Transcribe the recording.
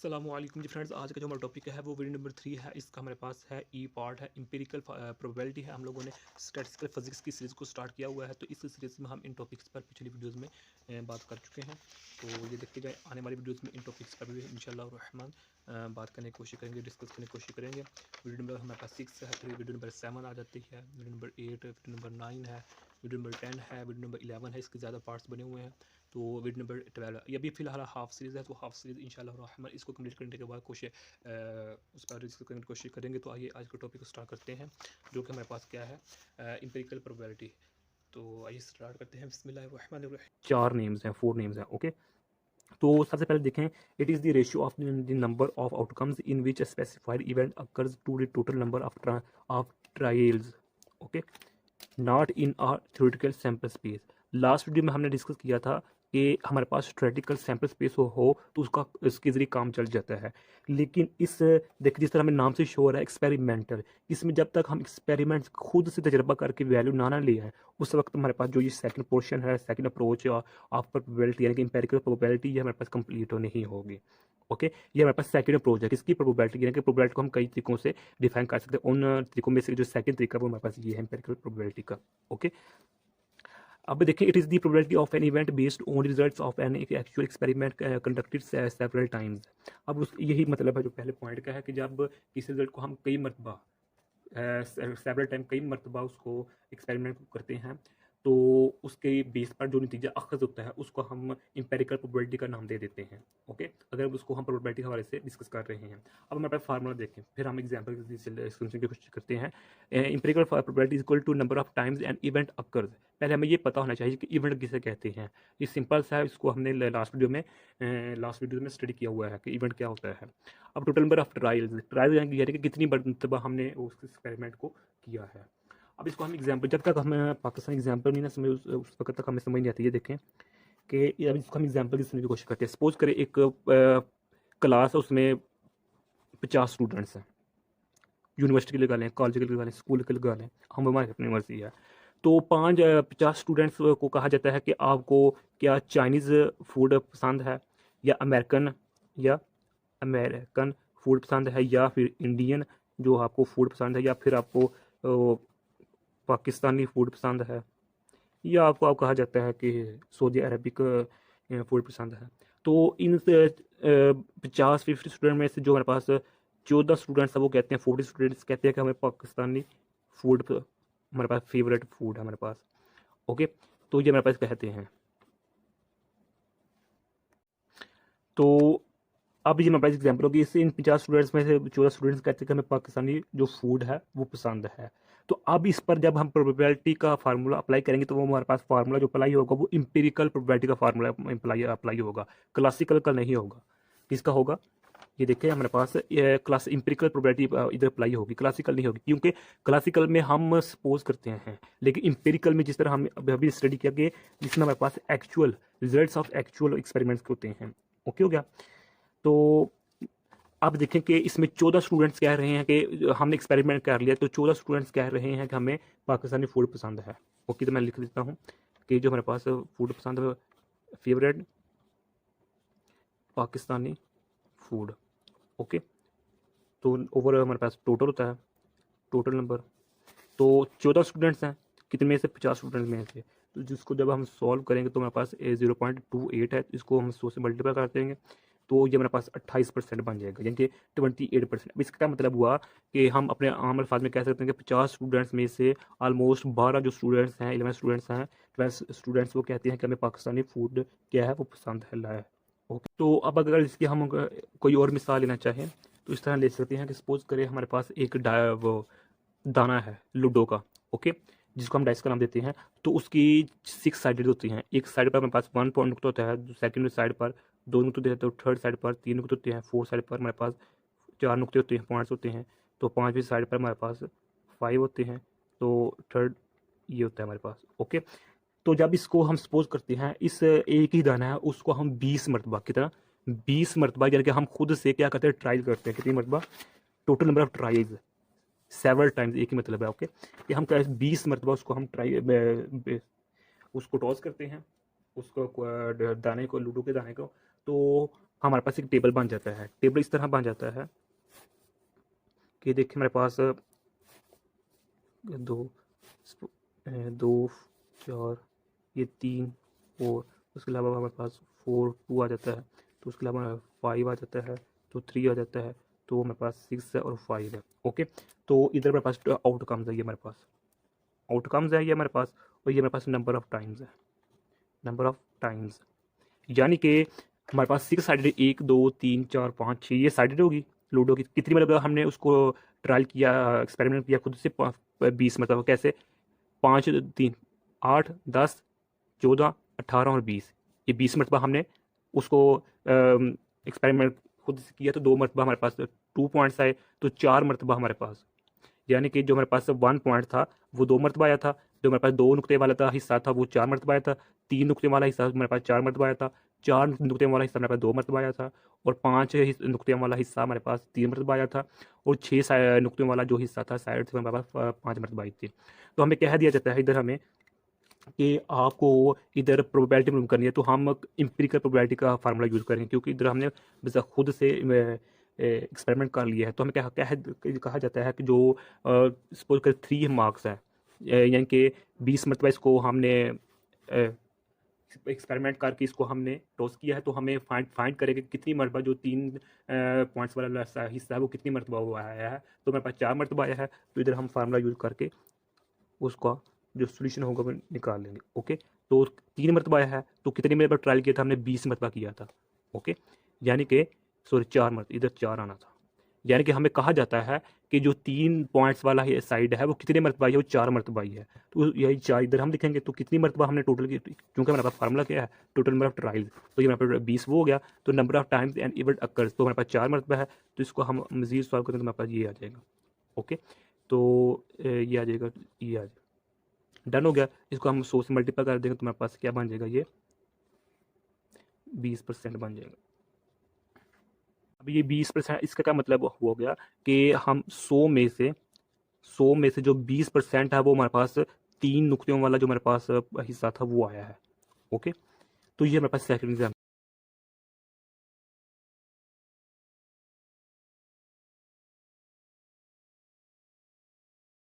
अस्सलामुअलैकुम जी फ्रेंड्स, आज का जो हमारा टॉपिक है वो वीडियो नंबर 3 है। इसका हमारे पास है ई पार्ट है, इंपेरिकल प्रोबेबिलिटी है। हम लोगों ने स्टैटिस्टिकल फिजिक्स की सीरीज़ को स्टार्ट किया हुआ है, तो इस सीरीज़ में हम इन टॉपिक्स पर पिछली वीडियोस में बात कर चुके हैं। तो ये देखते जाए, आने वाली वीडियोस में इन टॉपिक्स पर भी इंशाल्लाह रहमान बात करने की कोशिश करेंगे, डिस्कस करने की कोशिश करेंगे। वीडियो नंबर हमारे पास 6 है, फिर वीडियो नंबर 7 आ जाती है, वीडियो नंबर 8, वीडियो नंबर 9 है, वीडियो नंबर 10 है, वीडियो नंबर 11 है। इसके ज़्यादा पार्ट्स बने हुए हैं। तो वीडियो नंबर 12 ये अभी फिलहाल हाफ सीरीज़ है, तो हाफ सीरीज़ इंशाल्लाह रहमान इसको कंप्लीट करने के बाद कोशिश उस पर डिस्कस करने की कोशिश करेंगे। तो आइए आज के टॉपिक को स्टार्ट करते हैं, जो कि हमारे पास क्या है, इंपेरिकल प्रोबेबिलिटी। तो आइए स्टार्ट करते हैं। बिस्मिल्लाहिर्रहमानिर्रहीम। 4 नेम्स हैं, 4 नेम्स हैं, ओके। तो सबसे पहले देखें, it is the ratio of the number of outcomes in which specified event occurs to the total number of trials, okay, not in a theoretical sample space. Last video में हमने discuss किया था कि हमारे पास थ्योरेटिकल सैम्पल स्पेस हो तो उसका इसके ज़रिए काम चल जाता है। लेकिन इस देखिए, जिस तरह हमें नाम से शो हो रहा है एक्सपेरिमेंटल, इसमें जब तक हम एक्सपेरिमेंट्स खुद से तजर्बा करके वैल्यू ना ले आए, उस वक्त हमारे पास जो ये सेकंड पोर्शन है, सेकंड अप्रोच ऑफ प्रोबेबिलिटी यानी कि इंपेरिकल प्रोबेबिलिटी, ये हमारे पास कंप्लीट हो नहीं होगी। ओके, ये हमारे पास सेकंड अप्रोच है। किसकी प्रोबेबिलिटी, यानी कि प्रोबेबिलिटी को हम कई तरीकों से डिफाइन कर सकते हैं। उन तरीकों में से जो सेकंड तरीका है वो हमारे पास ये है, इंपेरिकल प्रोबेबिलिटी का। ओके, अब देखिए, it is the probability of an event based on results of an actual experiment conducted several times. अब उस यही मतलब है जो पहले पॉइंट का है कि जब किसी रिजल्ट को हम कई मरतबा सेवरल टाइम कई मरतबा उसको एक्सपेरिमेंट करते हैं, तो उसके बेस पर जो नतीजा अखज़ होता है उसको हम इंपेरिकल प्रोबेबिलिटी का नाम दे देते हैं। ओके, अगर उसको हम प्रोबेबिलिटी के हवाले से डिस्कस कर रहे हैं। अब हमारे पास फार्मूला देखें, फिर हम एग्जाम्पल समझने की कोशिश करते हैं। Empirical probability is equal to number of times and event occurs. पहले हमें ये पता होना चाहिए कि इवेंट किसे कहते हैं। ये सिंपल सा है, इसको हमने लास्ट वीडियो में स्टडी किया हुआ है कि इवेंट क्या होता है। अब टोटल नंबर ऑफ ट्रायल्स यानी कि कितनी मरतबा हमने उस एक्सपेरिमेंट को किया है। अब इसको हम एग्जाम्पल, जब तक हमें पाकिस्तान एग्जाम्पल नहीं ना समझ, उस वक्त तक हमें समझ नहीं आती है। देखें कि अब इसको हम एग्जाम्पल की समझने की कोशिश करते हैं। सपोज करें एक क्लास है, उसमें 50 स्टूडेंट्स हैं। यूनिवर्सिटी के लगा लें, कॉलेज के लगा लें, स्कूल के लगा लें, हम हमारी अपनी मर्जी है। तो 50 स्टूडेंट्स को कहा जाता है कि आपको क्या चाइनीज़ फूड पसंद है, या अमेरिकन फूड पसंद है, या फिर इंडियन जो आपको फूड पसंद है, या फिर आपको पाकिस्तानी फूड पसंद है, या आपको कहा जाता है कि सऊदी अरबिक फूड पसंद है। तो इन 50-50 स्टूडेंट में से जो हमारे पास 14 स्टूडेंट्स हैं, वो कहते हैं, 40 स्टूडेंट्स कहते हैं कि हमें पाकिस्तानी फूड हमारे पास फेवरेट फूड है हमारे पास। ओके, तो ये हमारे पास कहते हैं। तो अब ये हमारे पास एग्जाम्पल होगी, इससे इन 50 स्टूडेंट्स में से 14 स्टूडेंट्स कहते हैं कि हमें पाकिस्तानी जो फूड है वो पसंद है। तो अब इस पर जब हम प्रोबेबिलिटी का फार्मूला अप्लाई करेंगे, तो वो हमारे पास फार्मूला जो अप्लाई होगा वो इंपेरिकल प्रोबेबिलिटी का फार्मूला अप्लाई होगा, क्लासिकल का नहीं होगा। किसका होगा? ये देखिए, हमारे पास क्लास इंपेरिकल प्रोबेबिलिटी इधर अप्लाई होगी, क्लासिकल नहीं होगी, क्योंकि क्लासिकल में हम सपोज करते हैं, लेकिन इंपेरिकल में जिस तरह हम अभी स्टडी किया कि जिसमें हमारे पास actual results of actual experiments होते हैं। ओके हो गया। तो अब देखें कि इसमें 14 स्टूडेंट्स कह रहे हैं कि हमने एक्सपेरिमेंट कर लिया, तो 14 स्टूडेंट्स कह रहे हैं कि हमें पाकिस्तानी फूड पसंद है। ओके, तो मैं लिख देता हूँ कि जो हमारे पास फूड पसंद है, फेवरेट पाकिस्तानी फूड। ओके, तो ओवर हमारे पास टोटल होता है, टोटल नंबर। तो 14 स्टूडेंट्स हैं, कितने में से? 50 स्टूडेंट्स में से। तो जिसको जब हम सॉल्व करेंगे तो हमारे पास 0.28 है, इसको हम 100 से मल्टीप्लाई कर देंगे, तो ये हमारे पास 28% बन जाएगा, यानी कि 28%। अब इसका मतलब हुआ कि हम अपने आम अल्फाज में कह सकते हैं कि 50 स्टूडेंट्स में से ऑलमोस्ट 12 जो स्टूडेंट्स हैं, 11 स्टूडेंट्स हैं, 12 स्टूडेंट्स वो कहते हैं कि हमें पाकिस्तानी फूड क्या है वो पसंद है। ओके, तो अब अगर इसकी हम कोई और मिसाल लेना चाहें तो इस तरह ले सकते हैं कि सपोज करें हमारे पास एक वो दाना है लूडो का। ओके, जिसको हम डाइस का नाम देते हैं। तो उसकी 6 साइडेड होती हैं। एक साइड पर हमारे पास 1 पॉइंट नुकता होता है, सेकंड साइड पर 2 नुकते होते हैं, तो थर्ड साइड पर 3 नुकते होते हैं, फोर्थ साइड पर हमारे पास 4 नुकते होते हैं, पॉइंट्स होते हैं, तो 5वीं साइड पर हमारे पास 5 होते हैं, तो थर्ड ये होता है हमारे पास। ओके, तो जब इसको हम सपोज करते हैं, इस एक ही दाना है उसको हम 20 मरतबा, कितना? 20 मरतबा, यानी कि हम खुद से क्या करते हैं, ट्रायल करते हैं। कितनी मरतबा? Total number of trials, several times, एक ही मतलब है। ओके, कि हम क्या 20 मरतबा उसको हम उसको टॉस करते हैं, उसको दाने को, लूडो के दाने को। तो हमारे पास एक टेबल बन जाता है। टेबल इस तरह बन जाता है कि देखिए हमारे पास दो दो 4 ये 3 4, उसके अलावा हमारे पास 4 2 आ जाता है, तो उसके अलावा 5 आ जाता है, तो 3 आ जाता है, तो हमारे पास 6 है और 5 है। ओके, तो इधर हमारे पास आउटकम्स है, ये हमारे पास आउटकम्स है, ये हमारे पास, और ये हमारे पास नंबर ऑफ टाइम्स है, नंबर ऑफ टाइम्स, यानी कि हमारे पास 6 साइडेड 1 2 3 4 5 6 ये साइडेड होगी लूडो की। कितनी मतलब हमने उसको ट्रायल किया, एक्सपेरिमेंट किया खुद से 20 मतलब कैसे, 5 3 8 10 14 18 और 20, ये 20 मरतबा हमने उसको एक्सपेरिमेंट खुद से किया, तो 2 मरतबा हमारे पास 2 पॉइंट्स आए, तो 4 मरतबा हमारे पास, यानी कि जो हमारे पास 1 पॉइंट था वो 2 मरतबा आया था, जो हमारे पास 2 नुक्ते वाला था हिस्सा था वो 4 मरतबा आया था, 3 नुक्ते वाला हिस्सा हमारे पास 4 मरतबा आया था, 4 नुक्ते वाला हिस्सा हमारे पास 2 मरतबा आया था, और 5 नुक्ते वाला हिस्सा हमारे पास 3 मरतबा आया था, और 6 नुक्ते वाला जो हिस्सा था साइड से हमारे पास 5 मरतबा आई थी। तो हमें कह दिया जाता है इधर हमें कि आपको इधर प्रोबेबिलिटी मालूम करनी है, तो हम एम्पिरिकल प्रोबेबिलिटी का फार्मूला यूज़ करेंगे, क्योंकि इधर हमने बस खुद से एक्सपेरिमेंट कर लिया है। तो हमें क्या कहा जाता है कि जो सपोज कर 3 मार्क्स है, यानी कि 20 मरतबा इसको हमने एक्सपेरिमेंट करके इसको हमने टॉस किया है, तो हमें फाइंड करेंगे कितनी मरतबा जो 3 पॉइंट्स वाला हिस्सा है वो कितनी मरतबा वो आया है, तो मेरे पास 4 मरतबा आया है, तो इधर हम फार्मूला यूज़ करके उसका जो सोल्यूशन होगा वो निकाल लेंगे। ओके, तो 3 मरतबा आया है, तो कितनी मरतबा ट्रायल किया था हमने, 20 मरतबा किया था। ओके, यानी कि सॉरी 4 मरतबा, इधर 4 आना था, यानी कि हमें कहा जाता है कि जो 3 पॉइंट्स वाला साइड है वो कितने मरतबा है, वो 4 मरतबा ही है, तो यही 4 इधर हम लिखेंगे, तो कितनी मरतबा हमने टोटल की, क्योंकि हमारे पास फार्मूला क्या है, टोटल नंबर ऑफ ट्रायल्स, तो ये हमारे पास 20 वो हो गया, तो number of times and event occurs, तो हमारे पास 4 मरतबा है, तो इसको हम मजीद सॉल्व करेंगे तो हमारे पास ये आ जाएगा। ओके, तो ये आ जाएगा, ये आ जाएगा, डन हो गया। इसको हम 100 से मल्टीप्लाई कर देंगे तो हमारे पास क्या बन जाएगा, ये 20% बन जाएगा। अब ये 20%, इसका क्या मतलब हो गया कि हम 100 में से जो 20% है वो हमारे पास 3 नुक्तियों वाला जो हमारे पास हिस्सा था वो आया है। ओके, तो ये हमारे पास सेकंड एग्जाम्पल